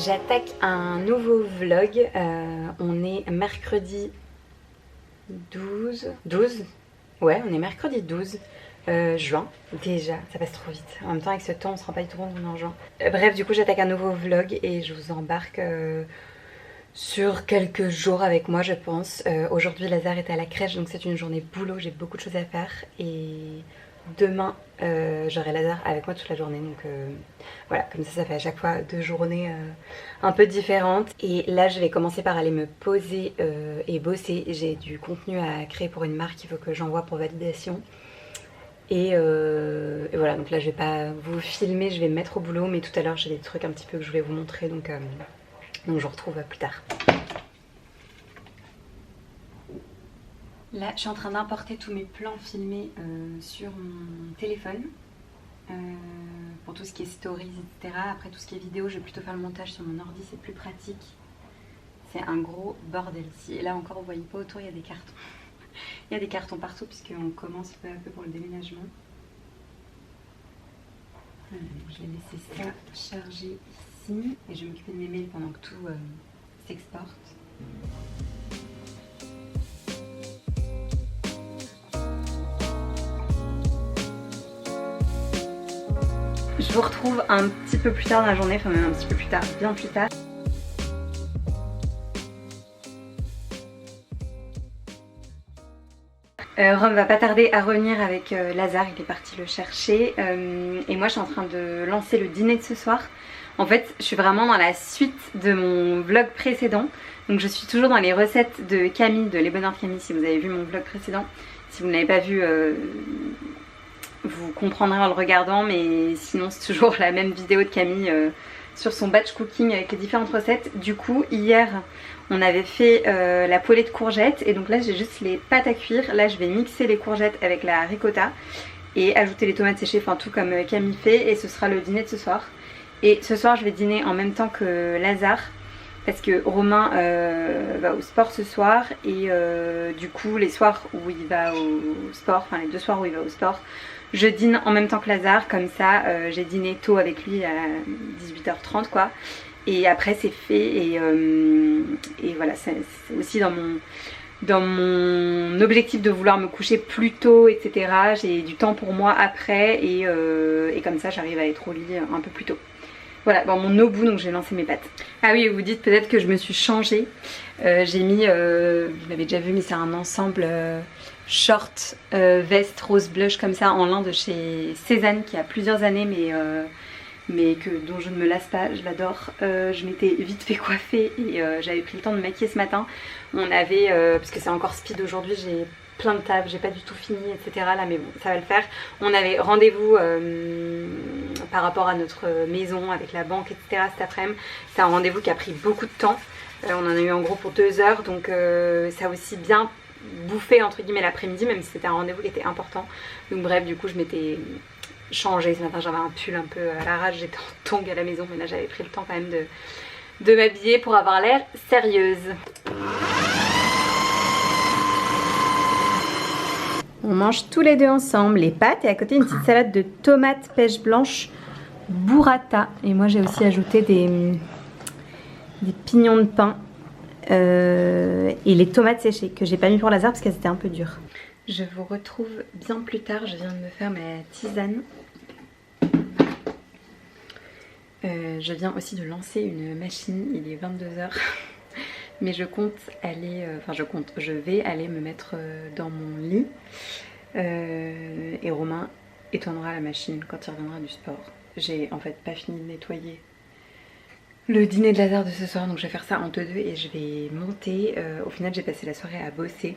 J'attaque un nouveau vlog, on est mercredi 12. Ouais, on est mercredi 12 juin, déjà, ça passe trop vite. En même temps avec ce temps on se rend pas du tout compte qu'on est en juin. Bref, du coup j'attaque un nouveau vlog et je vous embarque sur quelques jours avec moi je pense. Aujourd'hui Lazare est à la crèche donc c'est une journée boulot, j'ai beaucoup de choses à faire et demain j'aurai Lazare avec moi toute la journée donc voilà, comme ça fait à chaque fois 2 journées un peu différentes. Et là je vais commencer par aller me poser et bosser. J'ai du contenu à créer pour une marque qu'il faut que j'envoie pour validation. Et voilà, donc là je vais pas vous filmer, je vais me mettre au boulot, mais tout à l'heure j'ai des trucs un petit peu que je voulais vous montrer, donc je vous retrouve plus tard. Là je suis en train d'importer tous mes plans filmés sur mon téléphone pour tout ce qui est stories, etc. Après tout ce qui est vidéo, je vais plutôt faire le montage sur mon ordi, c'est plus pratique. C'est un gros bordel ici. Et là encore vous voyez pas autour, il y a des cartons. Il y a des cartons partout puisqu'on commence peu à peu pour le déménagement. Voilà, je vais laisser ça charger ici et je vais m'occuper de mes mails pendant que tout s'exporte. Je vous retrouve un petit peu plus tard dans la journée, enfin même un petit peu plus tard, bien plus tard. Rome va pas tarder à revenir avec Lazare, il est parti le chercher et moi je suis en train de lancer le dîner de ce soir. En fait je suis vraiment dans la suite de mon vlog précédent, donc je suis toujours dans les recettes de Camille, de Les Bonheurs de Camille. Si vous avez vu mon vlog précédent, si vous ne l'avez pas vu vous comprendrez en le regardant, mais sinon c'est toujours la même vidéo de Camille sur son batch cooking avec les différentes recettes. Du coup hier on avait fait la poêlée de courgettes et donc là j'ai juste les pâtes à cuire. Là je vais mixer les courgettes avec la ricotta et ajouter les tomates séchées, enfin tout comme Camille fait, et ce sera le dîner de ce soir. Et ce soir je vais dîner en même temps que Lazare parce que Romain va au sport ce soir et du coup les soirs où il va au sport, enfin les 2 soirs où il va au sport, je dîne en même temps que Lazare, comme ça j'ai dîné tôt avec lui à 18h30 quoi. Et après c'est fait et voilà, c'est aussi dans mon objectif de vouloir me coucher plus tôt, etc. J'ai du temps pour moi après et comme ça j'arrive à être au lit un peu plus tôt. Voilà, dans mon obus, donc j'ai lancé mes pâtes. Ah oui, vous dites peut-être que je me suis changée. J'ai mis, vous l'avez déjà vu, mais c'est un ensemble short, veste, rose blush comme ça en lin de chez Cézanne qui a plusieurs années mais dont je ne me lasse pas, je l'adore. Je m'étais vite fait coiffer et j'avais pris le temps de me maquiller ce matin. On avait, parce que c'est encore speed aujourd'hui, j'ai plein de tables, j'ai pas du tout fini, etc. Là, mais bon, ça va le faire. On avait rendez-vous par rapport à notre maison avec la banque, etc. cet après-midi. C'est un rendez-vous qui a pris beaucoup de temps. On en a eu en gros pour 2 heures, donc ça a aussi bien bouffé entre guillemets l'après-midi, même si c'était un rendez-vous qui était important. Donc bref, du coup je m'étais changée ce matin, j'avais un pull un peu à l'arrache, j'étais en tongs à la maison, mais là j'avais pris le temps quand même de m'habiller pour avoir l'air sérieuse. On mange tous les deux ensemble les pâtes et à côté une petite salade de tomates pêche blanche burrata. Et moi j'ai aussi ajouté des pignons de pain et les tomates séchées que j'ai pas mis pour Lazare parce qu'elles étaient un peu dures. Je vous retrouve bien plus tard, je viens de me faire ma tisane. Je viens aussi de lancer une machine, il est 22h. Mais je compte aller, je vais aller me mettre dans mon lit et Romain éteignera la machine quand il reviendra du sport. J'ai en fait pas fini de nettoyer le dîner de Lazare de ce soir, donc je vais faire ça entre deux et je vais monter. Au final j'ai passé la soirée à bosser.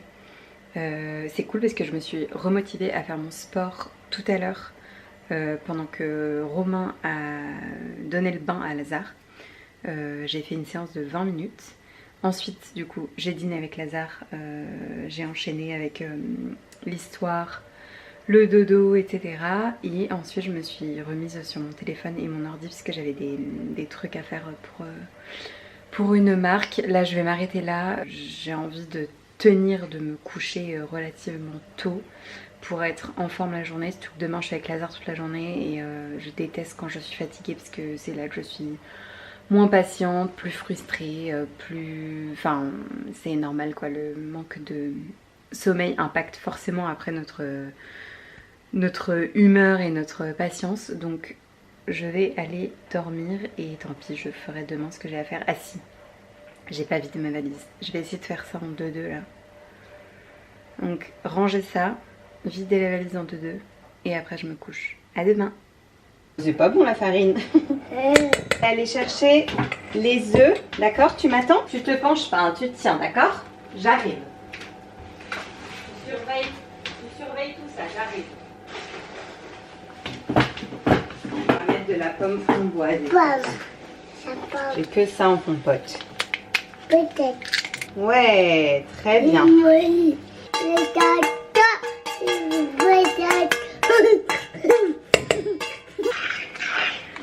C'est cool parce que je me suis remotivée à faire mon sport tout à l'heure pendant que Romain a donné le bain à Lazare. J'ai fait une séance de 20 minutes. Ensuite, du coup, j'ai dîné avec Lazare, j'ai enchaîné avec l'histoire, le dodo, etc. Et ensuite, je me suis remise sur mon téléphone et mon ordi parce que j'avais des trucs à faire pour une marque. Là, je vais m'arrêter là. J'ai envie de tenir, de me coucher relativement tôt pour être en forme la journée. Surtout que demain, je suis avec Lazare toute la journée et je déteste quand je suis fatiguée parce que c'est là que je suis moins patiente, plus frustrée, plus... Enfin, c'est normal quoi, le manque de sommeil impacte forcément après notre humeur et notre patience. Donc je vais aller dormir et tant pis, je ferai demain ce que j'ai à faire. Ah si, j'ai pas vidé ma valise. Je vais essayer de faire ça en 2-2 là. Donc ranger ça, vider la valise en 2-2 et après je me couche. À demain. C'est pas bon la farine. Aller chercher les œufs, d'accord? Tu m'attends? Tu te penches pas, hein, tu te tiens, d'accord? J'arrive. Tu surveilles tout ça, j'arrive. On va mettre de la pomme framboise. J'ai que ça en compote. Peut-être. Ouais, très bien. Oui.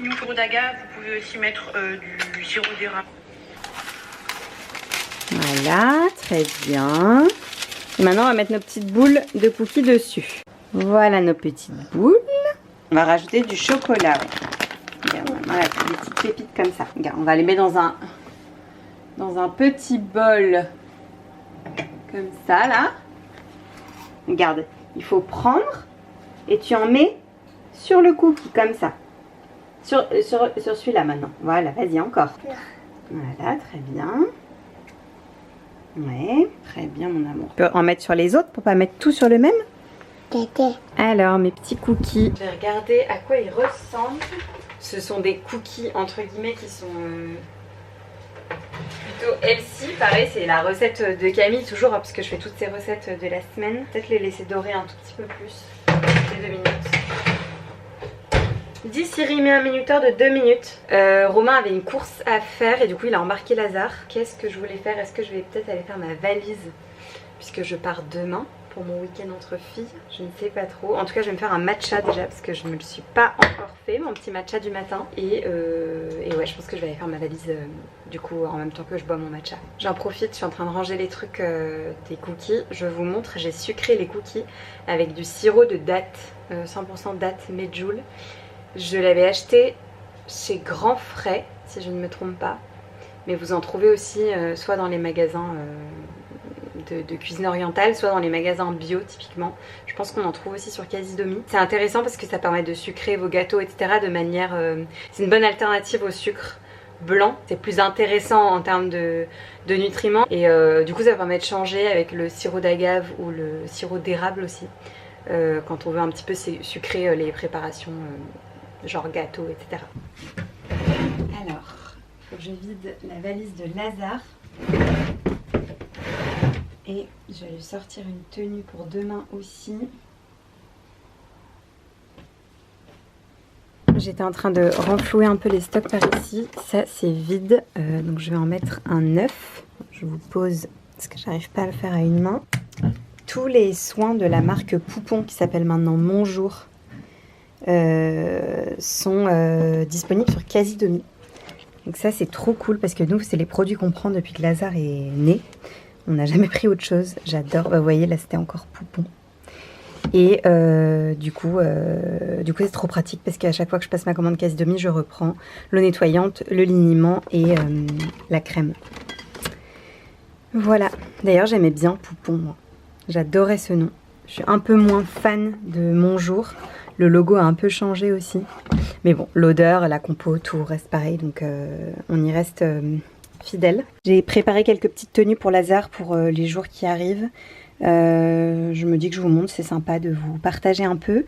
Du sirop d'agave, vous pouvez aussi mettre du sirop d'érable. Voilà, très bien. Et maintenant, on va mettre nos petites boules de cookies dessus. Voilà nos petites boules. On va rajouter du chocolat. Ouais. Regarde, voilà, des petites pépites comme ça. Regarde, on va les mettre dans un petit bol. Comme ça, là. Regarde, il faut prendre et tu en mets sur le cookie, comme ça. Sur celui-là maintenant. Voilà, vas-y, encore. Voilà, très bien. Ouais, très bien mon amour. Tu peux en mettre sur les autres pour pas mettre tout sur le même? Alors, mes petits cookies. Je vais regarder à quoi ils ressemblent. Ce sont des cookies, entre guillemets, qui sont plutôt healthy. Pareil, c'est la recette de Camille, toujours, parce que je fais toutes ces recettes de la semaine. Peut-être les laisser dorer un tout petit peu plus. Les 2 minutes. Dis Siri, met un minuteur de 2 minutes. Romain avait une course à faire et du coup il a embarqué Lazare. Qu'est-ce que je voulais faire? Est-ce que je vais peut-être aller faire ma valise? Puisque je pars demain pour mon week-end entre filles. Je ne sais pas trop. En tout cas je vais me faire un matcha déjà parce que je ne me le suis pas encore fait. Mon petit matcha du matin. Et ouais, je pense que je vais aller faire ma valise du coup en même temps que je bois mon matcha. J'en profite, je suis en train de ranger les trucs des cookies. Je vous montre, j'ai sucré les cookies avec du sirop de date. 100% date Medjool. Je l'avais acheté chez Grand Frais, si je ne me trompe pas. Mais vous en trouvez aussi soit dans les magasins de cuisine orientale, soit dans les magasins bio typiquement. Je pense qu'on en trouve aussi sur Casidomi. C'est intéressant parce que ça permet de sucrer vos gâteaux, etc. de manière... c'est une bonne alternative au sucre blanc. C'est plus intéressant en termes de nutriments. Et du coup ça permet de changer avec le sirop d'agave ou le sirop d'érable aussi. Quand on veut un petit peu sucrer les préparations... genre gâteau, etc. Alors, il faut que je vide la valise de Lazare. Et je vais lui sortir une tenue pour demain aussi. J'étais en train de renflouer un peu les stocks par ici. Ça, c'est vide. Donc, je vais en mettre un neuf. Je vous pose, parce que j'arrive pas à le faire à une main. Tous les soins de la marque Poupon, qui s'appelle maintenant Mon Jour, sont disponibles sur Casidomi. Donc ça c'est trop cool parce que nous c'est les produits qu'on prend depuis que Lazare est né. On n'a jamais pris autre chose. J'adore. Bah, vous voyez là c'était encore Poupon. Et du coup c'est trop pratique parce qu'à chaque fois que je passe ma commande Casidomi je reprends l'eau nettoyante, le liniment et la crème. Voilà. D'ailleurs j'aimais bien Poupon moi. J'adorais ce nom. Je suis un peu moins fan de Mon Jour. Le logo a un peu changé aussi. Mais bon, l'odeur, la compo, tout reste pareil. Donc on y reste fidèle. J'ai préparé quelques petites tenues pour Lazare pour les jours qui arrivent. Je me dis que je vous montre, c'est sympa de vous partager un peu.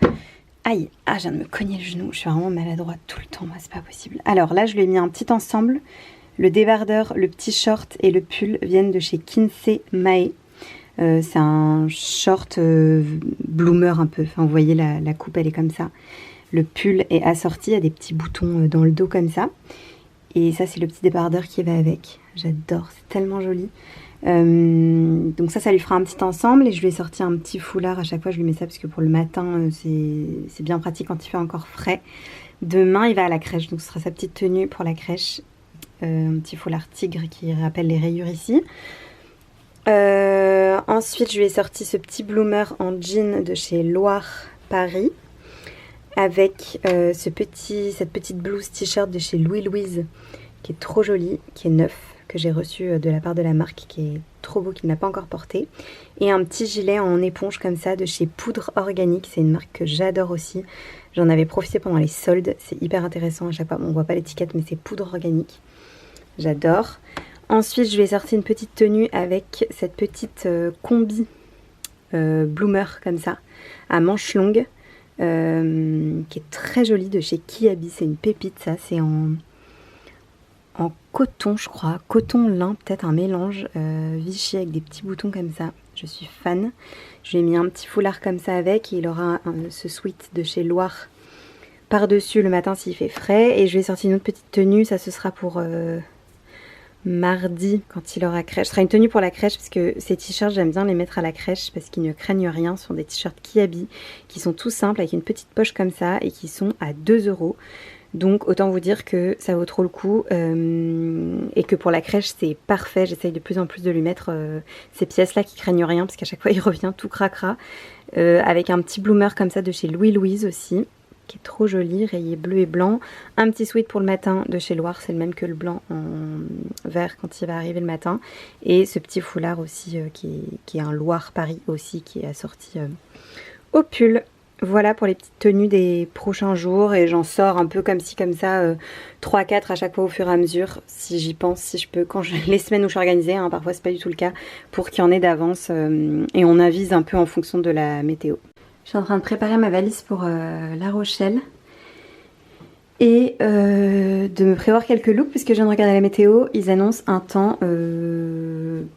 Aïe, ah, je viens de me cogner le genou. Je suis vraiment maladroite tout le temps, moi, c'est pas possible. Alors là, je lui ai mis un petit ensemble. Le débardeur, le petit short et le pull viennent de chez Kinsey Mae. C'est un short bloomer un peu, enfin vous voyez la coupe elle est comme ça. Le pull est assorti, il y a des petits boutons dans le dos comme ça. Et ça c'est le petit débardeur qui va avec. J'adore, c'est tellement joli. Donc ça lui fera un petit ensemble et je lui ai sorti un petit foulard. À chaque fois je lui mets ça parce que pour le matin c'est bien pratique quand il fait encore frais. Demain il va à la crèche, donc ce sera sa petite tenue pour la crèche. Un petit foulard tigre qui rappelle les rayures ici. Ensuite je lui ai sorti ce petit bloomer en jean de chez Loire Paris avec cette petite blouse t-shirt de chez Louis Louise qui est trop joli, qui est neuf, que j'ai reçu de la part de la marque, qui est trop beau, qu'il n'a pas encore porté. Et un petit gilet en éponge comme ça de chez Poudre Organique, c'est une marque que j'adore aussi. J'en avais profité pendant les soldes, c'est hyper intéressant à chaque fois. Bon, on voit pas l'étiquette mais c'est Poudre Organique, j'adore. Ensuite je lui ai sorti une petite tenue avec cette petite combi bloomer comme ça, à manches longues, qui est très jolie, de chez Kiabi, c'est une pépite ça, c'est en coton je crois, coton lin, peut-être un mélange, Vichy avec des petits boutons comme ça, je suis fan. Je lui ai mis un petit foulard comme ça avec, et il aura ce sweat de chez Loire par dessus le matin s'il fait frais, et je lui ai sorti une autre petite tenue, ça ce sera pour mardi quand il aura crèche. Ce sera une tenue pour la crèche parce que ces t-shirts j'aime bien les mettre à la crèche parce qu'ils ne craignent rien. Ce sont des t-shirts Kiabi qui sont tout simples avec une petite poche comme ça et qui sont à 2 €. Donc autant vous dire que ça vaut trop le coup et que pour la crèche c'est parfait. J'essaye de plus en plus de lui mettre ces pièces là qui craignent rien parce qu'à chaque fois il revient tout cracra. Avec un petit bloomer comme ça de chez Louis Louise aussi, qui est trop joli, rayé bleu et blanc. Un petit sweat pour le matin de chez Loire, c'est le même que le blanc en vert quand il va arriver le matin. Et ce petit foulard aussi qui est un Loire Paris aussi, qui est assorti au pull. Voilà pour les petites tenues des prochains jours, et j'en sors un peu comme ci comme ça, 3-4 à chaque fois au fur et à mesure, si j'y pense, si je peux, les semaines où je suis organisée, hein, parfois c'est pas du tout le cas, pour qu'il y en ait d'avance, et on avise un peu en fonction de la météo. Je suis en train de préparer ma valise pour La Rochelle et de me prévoir quelques looks puisque je viens de regarder la météo. Ils annoncent un temps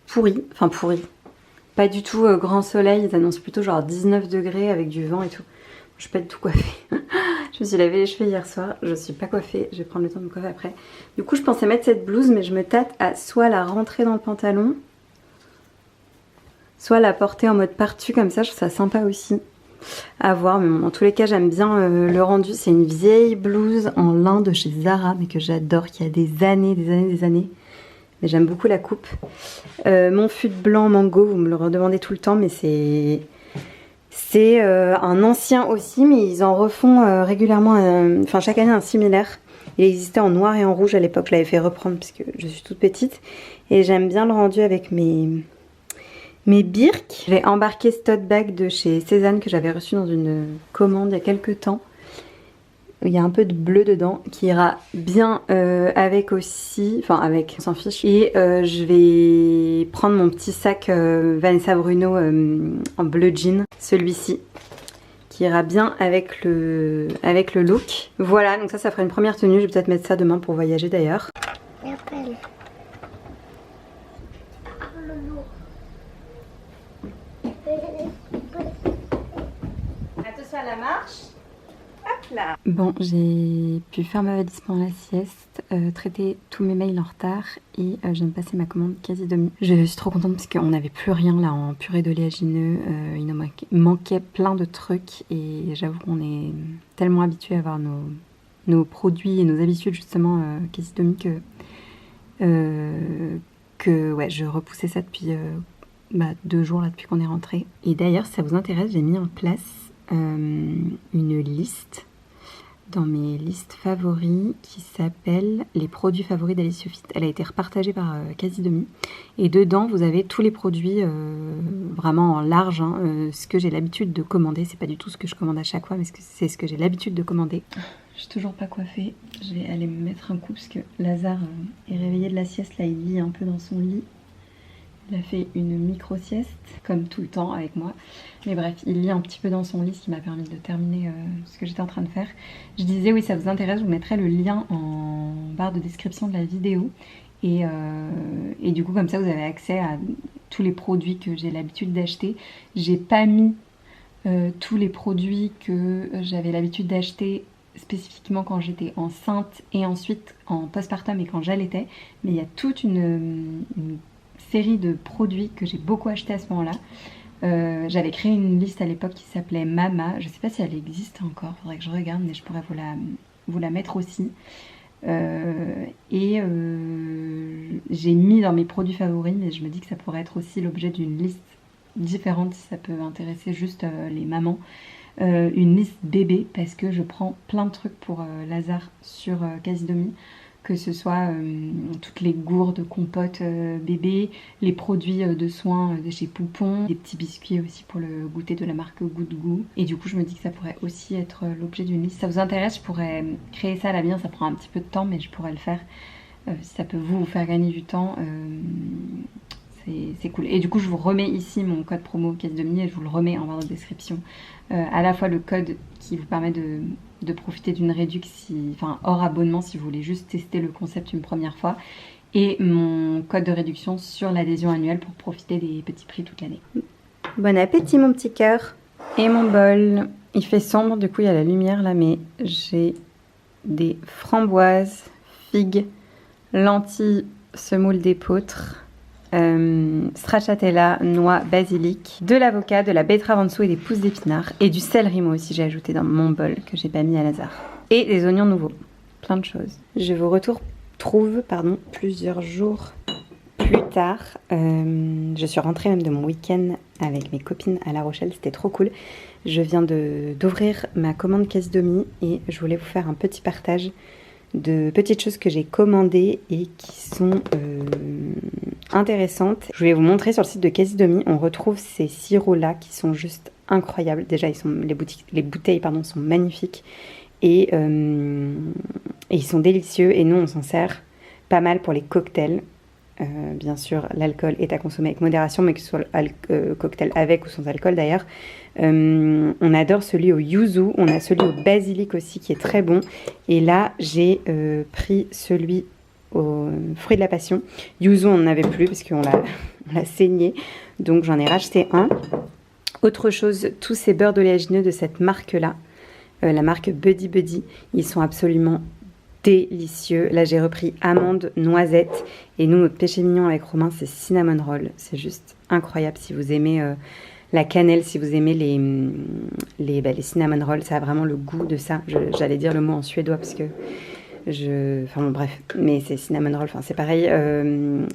pourri, enfin pourri, pas du tout grand soleil. Ils annoncent plutôt genre 19 degrés avec du vent et tout. Je suis pas du tout coiffée. Je me suis lavé les cheveux hier soir, je suis pas coiffée, je vais prendre le temps de me coiffer après. Du coup je pensais mettre cette blouse mais je me tâte à soit la rentrer dans le pantalon, soit la porter en mode par-dessus comme ça, je trouve ça sympa aussi. À voir, mais en tous les cas j'aime bien le rendu. C'est une vieille blouse en lin de chez Zara mais que j'adore, qui a des années, mais j'aime beaucoup la coupe. Mon fut blanc mango, vous me le redemandez tout le temps, mais c'est un ancien aussi, mais ils en refont régulièrement, enfin chaque année un similaire. Il existait en noir et en rouge à l'époque, je l'avais fait reprendre puisque je suis toute petite, et j'aime bien le rendu avec mes birks. J'ai embarqué ce tote bag de chez Cézanne que j'avais reçu dans une commande il y a quelques temps. Il y a un peu de bleu dedans qui ira bien avec aussi, enfin avec, on s'en fiche. Et je vais prendre mon petit sac Vanessa Bruno en bleu jean, celui-ci, qui ira bien avec le look. Voilà, donc ça fera une première tenue. Je vais peut-être mettre ça demain pour voyager d'ailleurs. Attention à la marche. Hop là. Bon, j'ai pu faire ma valise pendant la sieste, traiter tous mes mails en retard, et je viens de passer ma commande quasi demi. Je suis trop contente parce qu'on n'avait plus rien là en purée d'oléagineux. Il nous manquait plein de trucs, et j'avoue qu'on est tellement habitués à avoir nos produits et nos habitudes justement quasi demi que ouais, je repoussais ça depuis 2 jours là depuis qu'on est rentré. Et d'ailleurs si ça vous intéresse, j'ai mis en place une liste dans mes listes favoris qui s'appelle les produits favoris d'Alice Youfit. Elle a été repartagée par quasi demi, et dedans vous avez tous les produits vraiment en large, hein, ce que j'ai l'habitude de commander. C'est pas du tout ce que je commande à chaque fois, mais c'est ce que j'ai l'habitude de commander. Je suis toujours pas coiffée, je vais aller me mettre un coup parce que Lazare est réveillé de la sieste, là il lit un peu dans son lit. Il a fait une micro-sieste, comme tout le temps avec moi. Mais bref, il lit un petit peu dans son lit, ce qui m'a permis de terminer ce que j'étais en train de faire. Je disais, oui, ça vous intéresse, je vous mettrai le lien en barre de description de la vidéo. Et du coup, comme ça, vous avez accès à tous les produits que j'ai l'habitude d'acheter. J'ai pas mis tous les produits que j'avais l'habitude d'acheter spécifiquement quand j'étais enceinte et ensuite en postpartum et quand j'allaitais. Mais il y a toute une série de produits que j'ai beaucoup acheté à ce moment là. J'avais créé une liste à l'époque qui s'appelait Mama, je sais pas si elle existe encore, faudrait que je regarde, mais je pourrais vous la mettre aussi. J'ai mis dans mes produits favoris, mais je me dis que ça pourrait être aussi l'objet d'une liste différente si ça peut intéresser juste les mamans. Une liste bébé, parce que je prends plein de trucs pour Lazare sur quasi demi que ce soit toutes les gourdes, compotes bébé, les produits de soins de chez Poupon, des petits biscuits aussi pour le goûter de la marque Good Goût. Et du coup je me dis que ça pourrait aussi être l'objet d'une liste. Si ça vous intéresse, je pourrais créer ça à l'avenir, ça prend un petit peu de temps mais je pourrais le faire. Si ça peut vous faire gagner du temps, c'est cool. Et du coup je vous remets ici mon code promo Caisse Demi et je vous le remets en barre de description. À la fois le code qui vous permet de profiter d'une réduction, enfin hors abonnement si vous voulez juste tester le concept une première fois, et mon code de réduction sur l'adhésion annuelle pour profiter des petits prix toute l'année. Bon appétit mon petit cœur. Et mon bol, il fait sombre, du coup il y a la lumière là, mais j'ai des framboises, figues, lentilles, semoule d'épeautre, stracciatella, noix, basilic, de l'avocat, de la betterave en dessous et des pousses d'épinards et du céleri moi aussi j'ai ajouté dans mon bol que j'ai pas mis à Lazare et des oignons nouveaux, plein de choses. Je vous retrouve plusieurs jours plus tard. Je suis rentrée même de mon week-end avec mes copines à La Rochelle, c'était trop cool. Je viens d'ouvrir ma commande Caisse Demi et je voulais vous faire un petit partage de petites choses que j'ai commandées et qui sont intéressantes. Je voulais vous montrer sur le site de Caisse Demi, on retrouve ces sirops là qui sont juste incroyables. Déjà les bouteilles sont magnifiques et ils sont délicieux et nous on s'en sert pas mal pour les cocktails. Bien sûr l'alcool est à consommer avec modération, mais que ce soit cocktail avec ou sans alcool d'ailleurs. On adore celui au yuzu, on a celui au basilic aussi qui est très bon, et là j'ai pris celui au fruit de la passion. Yuzu on n'en avait plus parce qu'on l'a saigné, donc j'en ai racheté un. Autre chose, tous ces beurres d'oléagineux de cette marque là, la marque Buddy Buddy, ils sont absolument délicieux. Là j'ai repris amande, noisette, et nous notre péché mignon avec Romain c'est cinnamon roll, c'est juste incroyable. Si vous aimez la cannelle, si vous aimez les cinnamon rolls, ça a vraiment le goût de ça. J'allais dire le mot en suédois parce que enfin bon, bref, mais c'est cinnamon roll, enfin c'est pareil,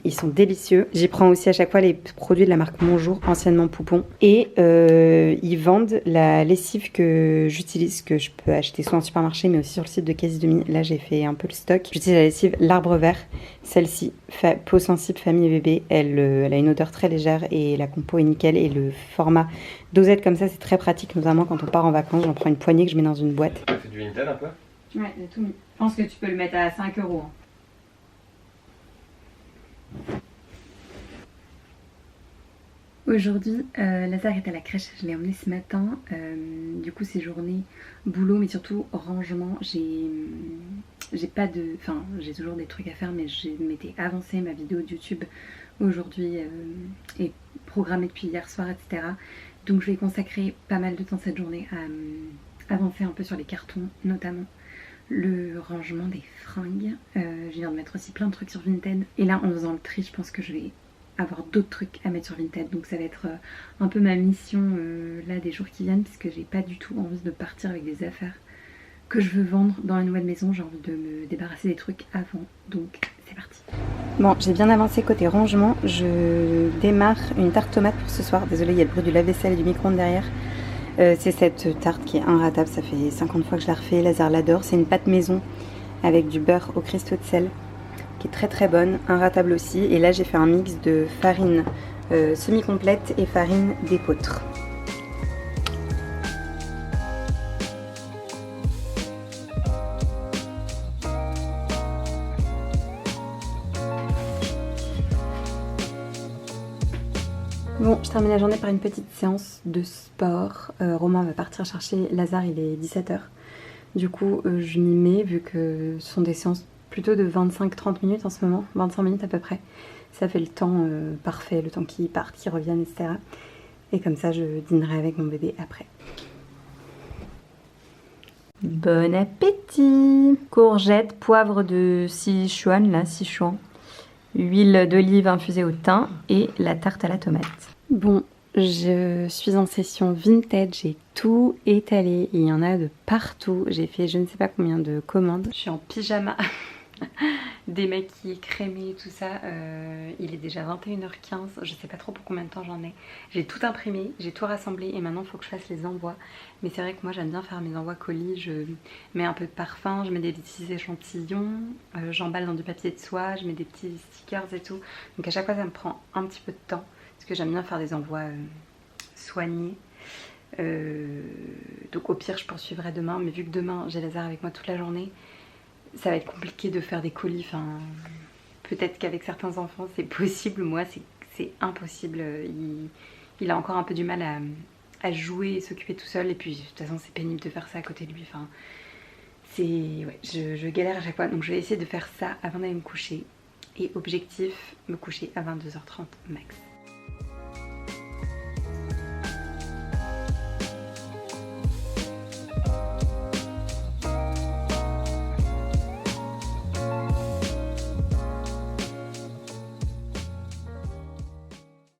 ils sont délicieux. J'y prends aussi à chaque fois les produits de la marque Monjour, anciennement Poupon, et ils vendent la lessive que j'utilise, que je peux acheter soit en supermarché mais aussi sur le site de Caisse Demi. Là j'ai fait un peu le stock. J'utilise la lessive l'arbre vert, celle-ci peau sensible famille bébé, elle a une odeur très légère et la compo est nickel, et le format dosette comme ça c'est très pratique, notamment quand on part en vacances. J'en prends une poignée que je mets dans une boîte. Tu fais du Vinted un peu? Ouais, j'ai tout mis. Je pense que tu peux le mettre à 5 €. Aujourd'hui, Lazare est à la crèche, je l'ai emmené ce matin. Du coup, c'est journée boulot, mais surtout rangement. J'ai pas de. Enfin, j'ai toujours des trucs à faire, mais je m'étais avancé ma vidéo de YouTube aujourd'hui et programmée depuis hier soir, etc. Donc, je vais consacrer pas mal de temps cette journée à avancer un peu sur les cartons, notamment le rangement des fringues. Je viens de mettre aussi plein de trucs sur Vinted. Et là, en faisant le tri, je pense que je vais avoir d'autres trucs à mettre sur Vinted. Donc ça va être un peu ma mission là des jours qui viennent, puisque j'ai pas du tout envie de partir avec des affaires que je veux vendre dans la nouvelle maison. J'ai envie de me débarrasser des trucs avant. Donc c'est parti. Bon, j'ai bien avancé côté rangement. Je démarre une tarte tomate pour ce soir. Désolée, il y a le bruit du lave-vaisselle et du micro-ondes derrière. C'est cette tarte qui est inratable, ça fait 50 fois que je la refais, Lazare l'adore. C'est une pâte maison avec du beurre au cristaux de sel qui est très très bonne, inratable aussi. Et là j'ai fait un mix de farine semi-complète et farine d'épeautre. Bon, je termine la journée par une petite séance de sport. Romain va partir chercher Lazare, il est 17 h. Du coup, je m'y mets, vu que ce sont des séances plutôt de 25-30 minutes en ce moment, 25 minutes à peu près. Ça fait le temps parfait, le temps qu'ils partent, qu'ils reviennent, etc. Et comme ça, je dînerai avec mon bébé après. Bon appétit! Courgettes, poivre de Sichuan, là, Sichuan, huile d'olive infusée au thym et la tarte à la tomate. Bon, je suis en session Vinted, j'ai tout étalé, il y en a de partout. J'ai fait je ne sais pas combien de commandes. Je suis en pyjama démaquillée, crémée, tout ça. Il est déjà 21h15, je sais pas trop pour combien de temps j'en ai. J'ai tout imprimé, j'ai tout rassemblé et maintenant il faut que je fasse les envois. Mais c'est vrai que moi j'aime bien faire mes envois colis, je mets un peu de parfum, je mets des petits échantillons, j'emballe dans du papier de soie, je mets des petits stickers et tout. Donc à chaque fois ça me prend un petit peu de temps parce que j'aime bien faire des envois soignés. Donc au pire je poursuivrai demain, mais vu que demain j'ai Lazare avec moi toute la journée, ça va être compliqué de faire des colis. Enfin, peut-être qu'avec certains enfants c'est possible, moi c'est impossible. Il a encore un peu du mal à jouer et s'occuper tout seul, et puis de toute façon c'est pénible de faire ça à côté de lui. Enfin, ouais, je galère à chaque fois, donc je vais essayer de faire ça avant d'aller me coucher. Et objectif, me coucher à 22h30 max.